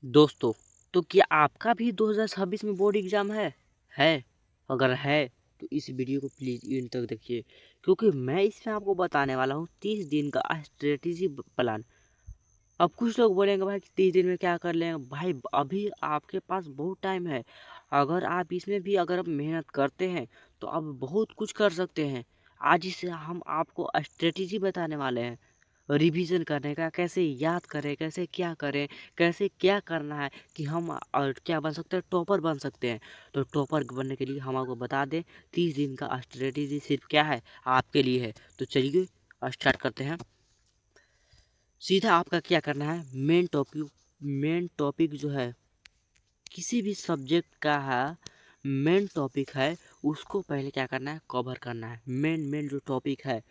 दोस्तों, तो क्या आपका भी 2026 में बोर्ड एग्ज़ाम है? अगर है तो इस वीडियो को प्लीज़ एंड तक देखिए, क्योंकि मैं इसमें आपको बताने वाला हूँ 30 दिन का स्ट्रेटेजी प्लान। अब कुछ लोग बोलेंगे भाई कि 30 दिन में क्या कर लेंगे? भाई अभी आपके पास बहुत टाइम है। अगर आप इसमें भी अगर आप मेहनत करते हैं तो आप बहुत कुछ कर सकते हैं। आज इसे हम आपको स्ट्रेटेजी बताने वाले हैं। रिवीजन करने का, कैसे याद करें, कैसे क्या करें, कैसे क्या करना है कि हम और क्या बन सकते हैं, टॉपर बन सकते हैं। तो टॉपर बनने के लिए हम आपको बता दें 30 दिन का स्ट्रेटेजी सिर्फ क्या है, आपके लिए है। तो चलिए स्टार्ट करते हैं। सीधा आपका क्या करना है, मेन टॉपिक जो है किसी भी सब्जेक्ट का है, मेन टॉपिक है उसको पहले क्या करना है, कवर करना है। मेन जो टॉपिक है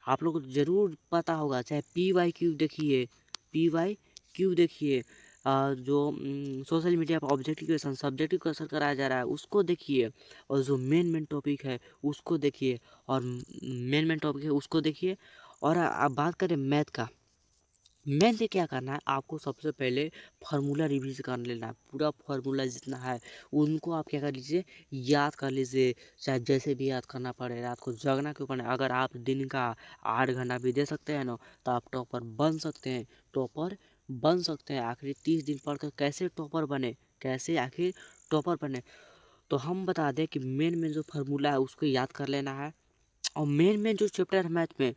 आप लोग को ज़रूर पता होगा, चाहे PYQ देखिए, PYQ देखिए, जो सोशल मीडिया पर ऑब्जेक्टिव क्वेश्चन सब्जेक्टिव क्वेश्चन कराया जा रहा है उसको देखिए, और जो मेन टॉपिक है उसको देखिए, और मेन टॉपिक है उसको देखिए। और आप बात करें मैथ का, मैथ से क्या करना है, आपको सबसे पहले फार्मूला रिवीज कर लेना है। पूरा फार्मूला जितना है उनको आप क्या कर लीजिए, याद कर लीजिए। चाहे जैसे भी याद करना पड़े, रात को जगना क्यों पड़े। अगर आप दिन का 8 घंटा भी दे सकते हैं ना, तो आप टॉपर बन सकते हैं। टॉपर बन सकते हैं। आखिर 30 दिन पढ़कर कैसे टॉपर बने, कैसे आखिर टॉपर बने, तो हम बता दें कि मेन जो फार्मूला है उसको याद कर लेना है। और मेन जो चैप्टर है मैथ में,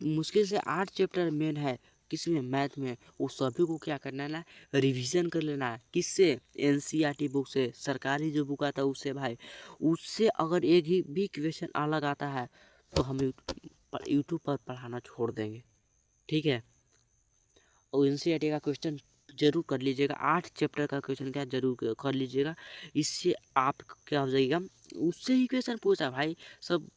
मुश्किल से 8 चैप्टर मेन है किसमें, मैथ में। उस सभी को क्या करना है ना, रिवीजन कर लेना है। किससे, NCERT बुक से, सरकारी जो बुक आता है उससे भाई। उससे अगर एक ही भी क्वेश्चन अलग आता है तो हम यूट्यूब पर पढ़ाना छोड़ देंगे, ठीक है। और NCERT का क्वेश्चन जरूर कर लीजिएगा, 8 चैप्टर का क्वेश्चन क्या जरूर कर लीजिएगा। इससे आप क्या हो जाएगा, उससे ही क्वेश्चन पूछा भाई। सब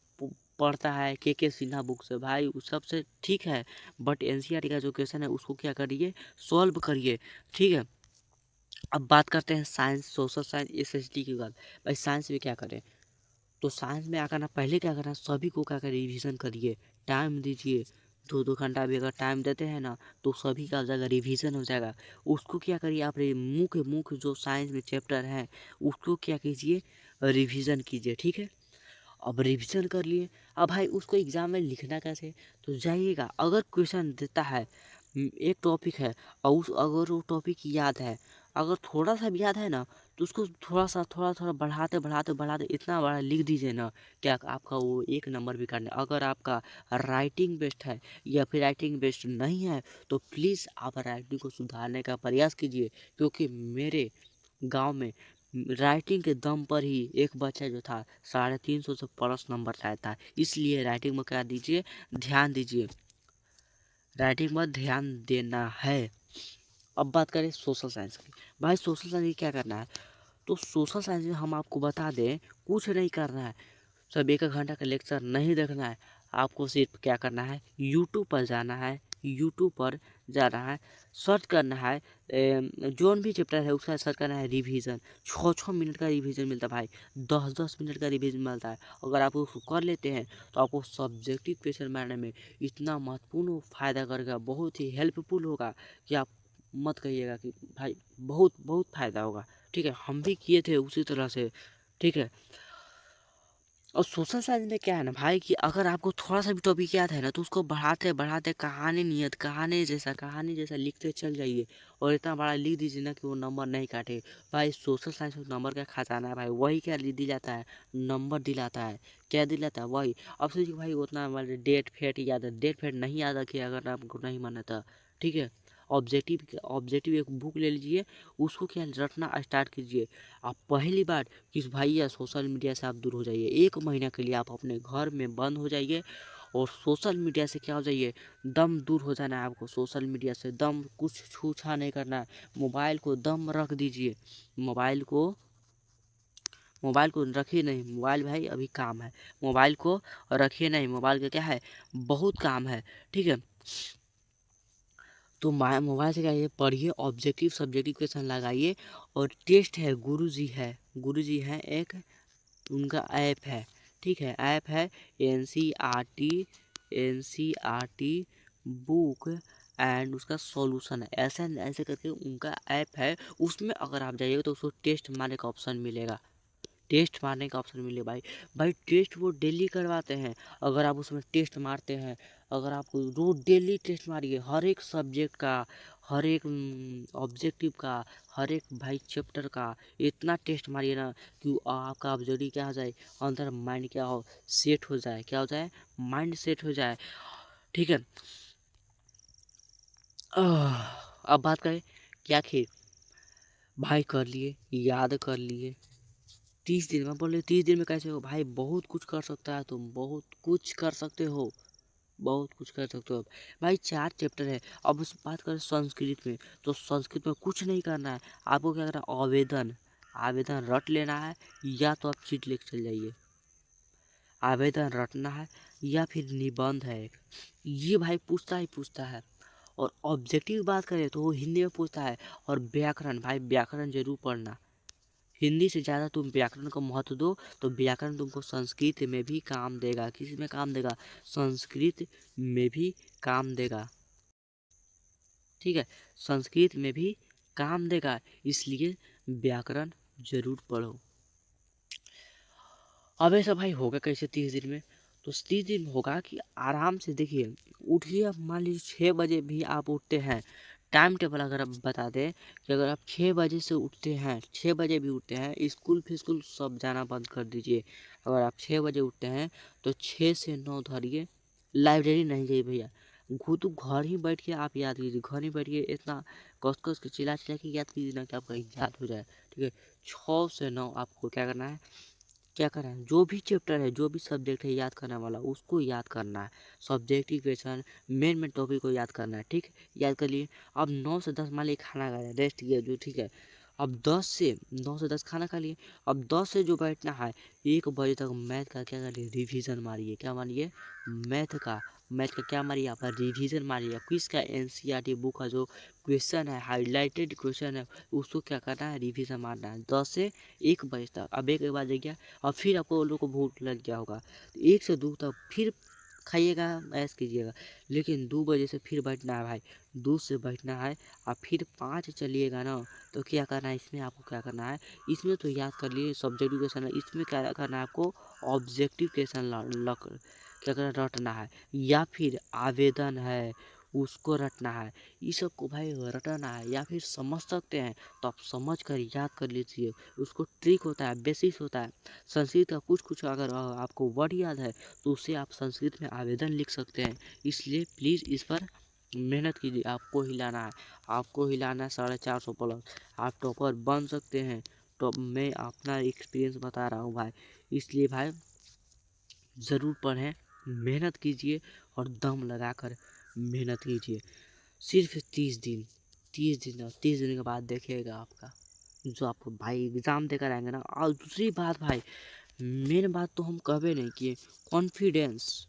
पढ़ता है के सिन्हा बुक से भाई, उस सबसे ठीक है। बट NCERT का जो क्वेश्चन है उसको क्या करिए, सॉल्व करिए, ठीक है। अब बात करते हैं साइंस, सोशल साइंस, SST की बात। भाई साइंस में क्या करें, तो साइंस में क्या करना, पहले क्या करना, सभी को क्या करें, रिवीजन करिए, टाइम दीजिए। 2-2 घंटा भी अगर टाइम देते हैं ना तो सभी का हो जाएगा, रिवीजन हो जाएगा। उसको क्या करिए, आप मुख्य जो साइंस में चैप्टर हैं उसको क्या कीजिए, रिवीजन कीजिए, ठीक है। अब रिवीजन कर लिए। अब भाई उसको एग्ज़ाम में लिखना कैसे, तो जाइएगा, अगर क्वेश्चन देता है, एक टॉपिक है और अगर वो टॉपिक याद है, अगर थोड़ा सा भी याद है ना, तो उसको थोड़ा बढ़ाते बढ़ाते बढ़ाते इतना बड़ा लिख दीजिए ना, क्या आपका वो 1 नंबर भी काटने। अगर आपका राइटिंग बेस्ट है या फिर राइटिंग बेस्ट नहीं है तो प्लीज़ आप राइटिंग को सुधारने का प्रयास कीजिए। क्योंकि मेरे गांव में राइटिंग के दम पर ही एक बच्चा जो था 350 से प्लस नंबर लाया था। इसलिए राइटिंग में क्या दीजिए, ध्यान दीजिए, राइटिंग में ध्यान देना है। अब बात करें सोशल साइंस की। भाई सोशल साइंस में क्या करना है, तो सोशल साइंस में हम आपको बता दें, कुछ नहीं करना है। सब 1-1 घंटा का लेक्चर नहीं देखना है। आपको सिर्फ क्या करना है, यूट्यूब पर जाना है, यूट्यूब पर जाना है, सर्च करना है, जोन भी चैप्टर है उसका सर्च करना है, रिवीजन। 6-6 मिनट का रिवीजन मिलता है भाई, 10-10 मिनट का रिवीजन मिलता है। अगर आप उसको कर लेते हैं तो आपको सब्जेक्टिव क्वेश्चन बनाने में इतना महत्वपूर्ण फ़ायदा करेगा, बहुत ही हेल्पफुल होगा कि आप मत कहिएगा कि भाई बहुत बहुत फ़ायदा होगा, ठीक है। हम भी किए थे उसी तरह से, ठीक है। और सोशल साइंस में क्या है ना भाई, कि अगर आपको थोड़ा सा भी टॉपिक याद है ना तो उसको बढ़ाते बढ़ाते कहानी जैसा लिखते चल जाइए, और इतना बड़ा लिख दीजिए ना कि वो नंबर नहीं काटे। भाई सोशल साइंस में नंबर का खजाना है भाई, वही क्या दिलाता है, नंबर दिलाता है। क्या दिलाता है, वही। अब सोचिए भाई उतना मतलब डेट फेट याद है, डेट फेट नहीं याद रखिए अगर आपको नहीं माना था, ठीक है। ऑब्जेक्टिव एक बुक ले लीजिए, उसको क्या रटना स्टार्ट कीजिए। आप पहली बार किस भाई या सोशल मीडिया से आप दूर हो जाइए, 1 महीना के लिए आप अपने घर में बंद हो जाइए और सोशल मीडिया से क्या हो जाइए, दम दूर हो जाना है आपको। सोशल मीडिया से दम कुछ छू छा नहीं करना है। मोबाइल को दम रख दीजिए, मोबाइल को मोबाइल को रखिए नहीं, मोबाइल भाई अभी काम है, मोबाइल को रखिए नहीं, मोबाइल का क्या है, बहुत काम है, ठीक है। तो मोबाइल से क्या है, पढ़िए, ऑब्जेक्टिव सब्जेक्टिव क्वेश्चन लगाइए। और टेस्ट है, गुरुजी हैं एक, उनका ऐप है, ठीक है, ऐप है NCERT बुक एंड उसका सॉल्यूशन है, ऐसे ऐसे करके उनका ऐप है। उसमें अगर आप जाइएगा तो उसको टेस्ट मारने का ऑप्शन मिलेगा, टेस्ट मारने का ऑप्शन मिले भाई। भाई टेस्ट वो डेली करवाते हैं। अगर आप उसमें टेस्ट मारते हैं, अगर आप रोज डेली टेस्ट मारिए हर एक सब्जेक्ट का, हर एक ऑब्जेक्टिव का, हर एक भाई चैप्टर का, इतना टेस्ट मारिए ना कि आपका ऑब्जेक्टिव क्या हो जाए, अंदर माइंड क्या हो, सेट हो जाए, क्या हो जाए, माइंड सेट हो जाए। ठीक है। अब बात करें क्या खेल, भाई कर लिए, याद कर लिए 30 दिन में। बोले 30 दिन में कैसे हो भाई, बहुत कुछ कर सकता है तुम, बहुत कुछ कर सकते हो, बहुत कुछ कर सकते हो भाई। 4 चैप्टर है। अब उस बात करें संस्कृत में, तो संस्कृत में कुछ नहीं करना है आपको, क्या करना है, आवेदन, आवेदन रट लेना है, या तो आप चीट लेके चल जाइए। आवेदन रटना है या फिर निबंध है एक, ये भाई पूछता ही पूछता है। और ऑब्जेक्टिव बात करें तो वो हिंदी में पूछता है। और व्याकरण, भाई व्याकरण जरूर पढ़ना, हिंदी से ज़्यादा तुम व्याकरण को महत्व दो, तो व्याकरण तुमको संस्कृत में भी काम देगा। किस में काम देगा, संस्कृत में भी काम देगा। ठीक है, संस्कृत में भी काम देगा, इसलिए व्याकरण जरूर पढ़ो। अब ऐसा भाई होगा कैसे 30 दिन में, तो 30 दिन होगा कि आराम से देखिए, उठिए। अब मान लीजिए 6 बजे भी आप उठते हैं, टाइम टेबल अगर आप बता दें कि अगर आप 6 बजे से उठते हैं, 6 बजे भी उठते हैं, स्कूल फिस्कूल सब जाना बंद कर दीजिए। अगर आप 6 बजे उठते हैं तो 6 से 9 धरिए, लाइब्रेरी नहीं जाइए भैया, खुद घर ही बैठ के आप याद कीजिए, घर ही बैठ के इतना कस कस के चिल्ला चिल्ला के याद कीजिए ना कि आपका याद हो जाए। ठीक है, 6 से 9 आपको क्या करना है, क्या करना है, जो भी चैप्टर है, जो भी सब्जेक्ट है याद करने वाला, उसको याद करना है। सब्जेक्टिव क्वेश्चन, मेन टॉपिक को याद करना है। ठीक, याद कर लिए। अब 9 से 10 मान लीजिए खाना खाया, रेस्ट किया जो, ठीक है। अब 10 से 9 से 10 खाना खा लिए। अब 10 से जो बैठना है, 1 बजे तक मैथ का क्या करिए, रिवीजन मारिए। क्या मारिए, मैथ का, मैथ का क्या मारिए आप, रिवीजन मारिए। क्विज का एनसीईआरटी बुक का जो क्वेश्चन है, हाईलाइटेड क्वेश्चन है, उसको क्या करना है, रिवीजन मारना है 10 से 1 बजे तक। अब 1 बजे गया, और फिर आपको लोग को भूख लग गया होगा, तो 1 से 2 तक फिर खाइएगा, ऐश कीजिएगा। लेकिन 2 बजे से फिर बैठना है भाई, 2 से बैठना है, और फिर 5 चलिएगा ना, तो क्या करना है इसमें, आपको क्या करना है, इसमें तो याद कर लिए सब्जेक्टिव क्वेश्चन है, इसमें क्या करना है आपको, ऑब्जेक्टिव क्वेश्चन क्या करना, रटना है, या फिर आवेदन है उसको रटना है। ये सब को भाई रटना है, या फिर समझ सकते हैं तो आप समझ कर याद कर लीजिए। उसको ट्रिक होता है, बेसिस होता है। संस्कृत का कुछ कुछ अगर आपको वर्ड याद है, तो उससे आप संस्कृत में आवेदन लिख सकते हैं। इसलिए प्लीज़ इस पर मेहनत कीजिए, आपको हिलाना है, आपको हिलाना है 450 प्लस, आप टॉपर बन सकते हैं। तो मैं अपना एक्सपीरियंस बता रहा हूँ भाई, इसलिए भाई ज़रूर पढ़ें, मेहनत कीजिए, और दम लगाकर मेहनत कीजिए। सिर्फ 30 दिन, 30 दिन, और 30 दिन के बाद देखिएगा आपका जो आपको भाई एग्ज़ाम देकर आएंगे ना। और दूसरी बात भाई, मेन बात तो हम कहबे नहीं किए, कॉन्फिडेंस।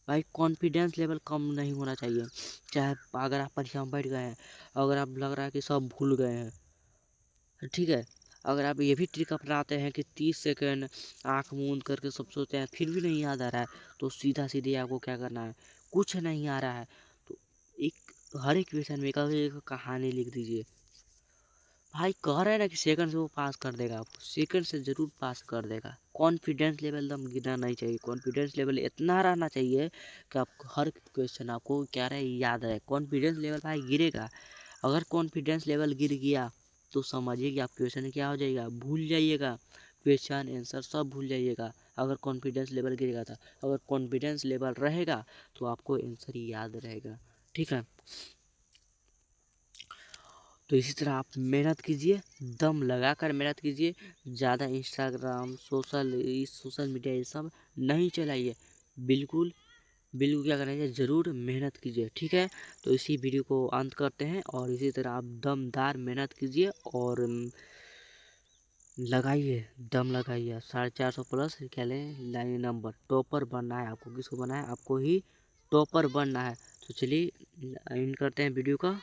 भाई कॉन्फिडेंस लेवल कम नहीं होना चाहिए। चाहे अगर आप परीक्षा में बैठ गए हैं, अगर आप लग रहा है कि सब भूल गए हैं, ठीक है, अगर आप ये भी ट्रिक अपनाते हैं कि 30 सेकंड आँख मूंद करके सब सोचते हैं, फिर भी नहीं याद आ रहा है, तो सीधा सीधे आपको क्या करना है, कुछ नहीं आ रहा है तो एक, हर एक क्वेश्चन में एक कहानी लिख दीजिए। भाई कह रहे हैं ना कि सेकंड से वो पास कर देगा, आपको सेकंड से ज़रूर पास कर देगा। कॉन्फिडेंस लेवल एकदम गिरना नहीं चाहिए, कॉन्फिडेंस लेवल इतना रहना चाहिए कि आप हर क्वेश्चन आपको क्या रहे, याद रहे। कॉन्फिडेंस लेवल भाई गिरेगा, अगर कॉन्फिडेंस लेवल गिर गया तो समझिए कि आप क्वेश्चन क्या हो जाएगा, भूल जाइएगा, क्वेश्चन आंसर सब भूल जाइएगा। अगर कॉन्फिडेंस लेवल गिरेगा था, अगर कॉन्फिडेंस लेवल रहेगा तो आपको आंसर याद रहेगा। ठीक है, तो इसी तरह आप मेहनत कीजिए, दम लगाकर मेहनत कीजिए। ज़्यादा इंस्टाग्राम, सोशल मीडिया ये सब नहीं चलाइए, बिल्कुल बिल्कुल क्या करना चाहिए, ज़रूर मेहनत कीजिए। ठीक है, तो इसी वीडियो को अंत करते हैं, और इसी तरह आप दमदार मेहनत कीजिए, और लगाइए, दम लगाइए। 450 क्या लें, लाइन नंबर टॉपर बनना है आपको। किसको बनना है, आपको ही टॉपर बनना है। तो चलिए इन करते हैं वीडियो का।